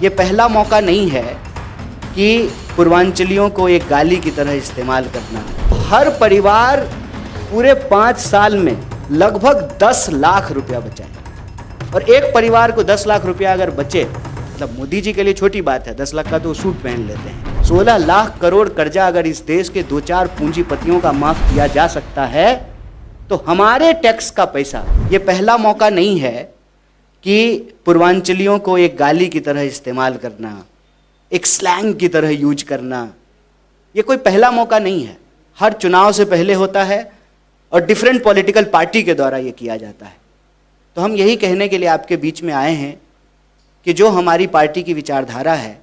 ये पहला मौका नहीं है कि पूर्वांचलियों को एक गाली की तरह इस्तेमाल करना। हर परिवार पूरे 5 साल में लगभग 10 लाख रुपया बचाए और एक परिवार को 10 लाख रुपया अगर बचे, मतलब मोदी जी के लिए छोटी बात है, 10 लाख का तो सूट पहन लेते हैं। 16 लाख करोड़ कर्जा अगर इस देश के 2-4 पूंजीपतियों का माफ किया जा सकता है तो हमारे टैक्स का पैसा, ये पहला मौका नहीं है कि पूर्वांचलियों को एक गाली की तरह इस्तेमाल करना, एक स्लैंग की तरह यूज करना। ये कोई पहला मौका नहीं है, हर चुनाव से पहले होता है और डिफरेंट पॉलिटिकल पार्टी के द्वारा ये किया जाता है। तो हम यही कहने के लिए आपके बीच में आए हैं कि जो हमारी पार्टी की विचारधारा है,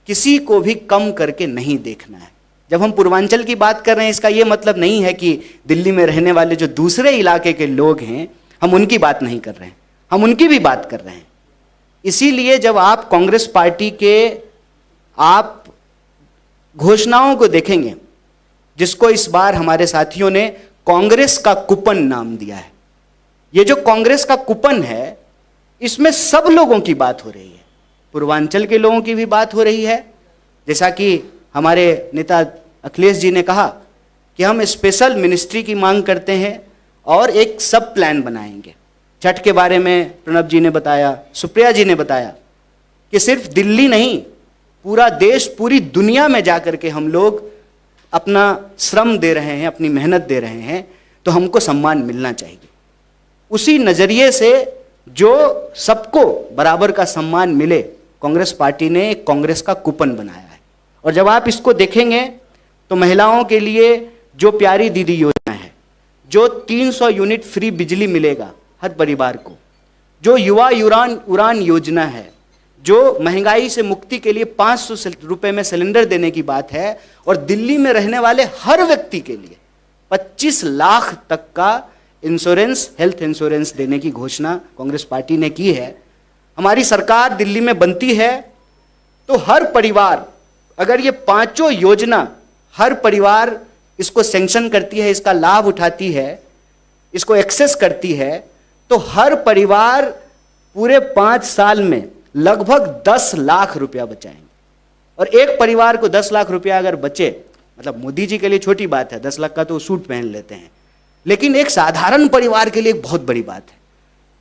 किसी को भी कम करके नहीं देखना है। जब हम पूर्वांचल की बात कर रहे हैं, इसका ये मतलब नहीं है कि दिल्ली में रहने वाले जो दूसरे इलाके के लोग हैं, हम उनकी बात नहीं कर रहे हैं, हम उनकी भी बात कर रहे हैं। इसीलिए जब आप कांग्रेस पार्टी के आप घोषणाओं को देखेंगे, जिसको इस बार हमारे साथियों ने कांग्रेस का कूपन नाम दिया है, ये जो कांग्रेस का कूपन है, इसमें सब लोगों की बात हो रही है, पूर्वांचल के लोगों की भी बात हो रही है। जैसा कि हमारे नेता अखिलेश जी ने कहा कि हम स्पेशल मिनिस्ट्री की मांग करते हैं और एक सब प्लान बनाएंगे। छठ के बारे में प्रणब जी ने बताया, सुप्रिया जी ने बताया कि सिर्फ दिल्ली नहीं, पूरा देश, पूरी दुनिया में जाकर के हम लोग अपना श्रम दे रहे हैं, अपनी मेहनत दे रहे हैं, तो हमको सम्मान मिलना चाहिए। उसी नज़रिए से जो सबको बराबर का सम्मान मिले, कांग्रेस पार्टी ने एक कांग्रेस का कूपन बनाया है। और जब आप इसको देखेंगे तो महिलाओं के लिए जो प्यारी दीदी योजना है, जो 300 यूनिट फ्री बिजली मिलेगा हर परिवार को, जो युवा उड़ान योजना है, जो महंगाई से मुक्ति के लिए 500 रुपये में सिलेंडर देने की बात है, और दिल्ली में रहने वाले हर व्यक्ति के लिए 25 लाख तक का इंश्योरेंस, हेल्थ इंश्योरेंस देने की घोषणा कांग्रेस पार्टी ने की है। हमारी सरकार दिल्ली में बनती है तो हर परिवार, अगर ये 5 योजना हर परिवार इसको सैंक्शन करती है, इसका लाभ उठाती है, इसको एक्सेस करती है, तो हर परिवार पूरे 5 साल में लगभग 10 लाख रुपया बचाएंगे। और एक परिवार को 10 लाख रुपया अगर बचे, मतलब मोदी जी के लिए छोटी बात है, 10 लाख का तो सूट पहन लेते हैं, लेकिन एक साधारण परिवार के लिए एक बहुत बड़ी बात है।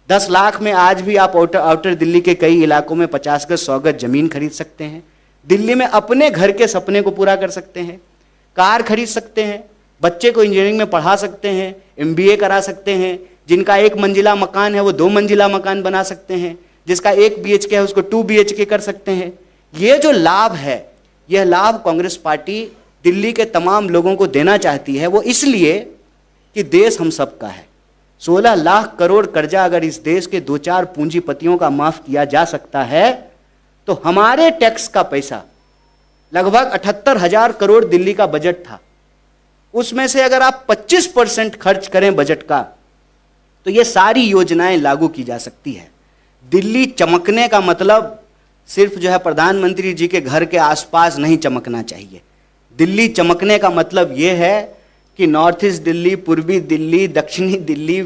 10 लाख में आज भी आप आउटर दिल्ली के कई इलाकों में 50 गज 100 गज जमीन खरीद सकते हैं, दिल्ली में अपने घर के सपने को पूरा कर सकते हैं, कार खरीद सकते हैं, बच्चे को इंजीनियरिंग में पढ़ा सकते हैं, MBA करा सकते हैं, जिनका 1 मंजिला मकान है वो 2 मंजिला मकान बना सकते हैं, जिसका 1 BHK है उसको 2 BHK कर सकते हैं। ये जो लाभ है, यह लाभ कांग्रेस पार्टी दिल्ली के तमाम लोगों को देना चाहती है। वो इसलिए कि देश हम सबका है। 16 लाख करोड़ कर्जा अगर इस देश के 2-4 पूंजीपतियों का माफ किया जा सकता है तो हमारे टैक्स का पैसा, लगभग 78,000 करोड़ दिल्ली का बजट था, उसमें से अगर आप 25% खर्च करें बजट का, तो ये सारी योजनाएं लागू की जा सकती है। दिल्ली चमकने का मतलब सिर्फ जो है प्रधानमंत्री जी के घर के आसपास नहीं चमकना चाहिए। दिल्ली चमकने का मतलब ये है कि नॉर्थ ईस्ट दिल्ली, पूर्वी दिल्ली, दक्षिणी दिल्ली,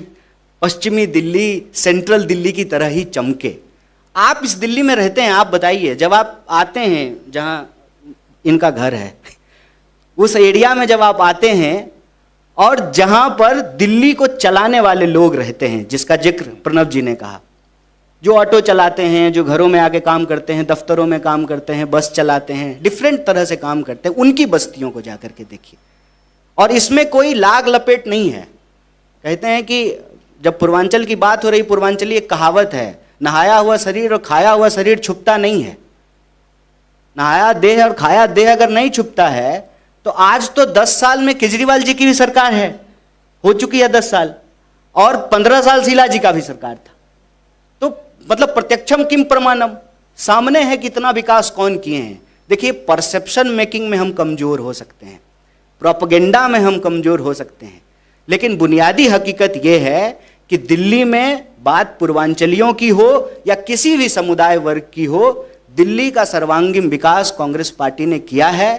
पश्चिमी दिल्ली, सेंट्रल दिल्ली की तरह ही चमके। आप इस दिल्ली में रहते हैं, आप बताइए, जब आप आते हैं जहां इनका घर है, उस एरिया में जब आप आते हैं और जहां पर दिल्ली को चलाने वाले लोग रहते हैं, जिसका जिक्र प्रणब जी ने कहा, जो ऑटो चलाते हैं, जो घरों में आके काम करते हैं, दफ्तरों में काम करते हैं, बस चलाते हैं, डिफरेंट तरह से काम करते हैं, उनकी बस्तियों को जाकर के देखिए। और इसमें कोई लाग लपेट नहीं है। कहते हैं कि जब पूर्वांचल की बात हो रही, पूर्वांचली एक कहावत है, नहाया हुआ शरीर और खाया हुआ शरीर छुपता नहीं है। नहाया देह और खाया देह अगर नहीं छुपता है तो आज तो 10 साल में केजरीवाल जी की भी सरकार है, हो चुकी है 10 साल, और 15 साल शीला जी का भी सरकार था। तो मतलब प्रत्यक्षम किम प्रमाणम, सामने है कितना विकास कौन किए हैं। देखिए, परसेप्शन मेकिंग में हम कमजोर हो सकते हैं, प्रोपेगेंडा में हम कमजोर हो सकते हैं, लेकिन बुनियादी हकीकत यह है कि दिल्ली में बात पूर्वांचलियों की हो या किसी भी समुदाय वर्ग की हो, दिल्ली का सर्वांगीण विकास कांग्रेस पार्टी ने किया है।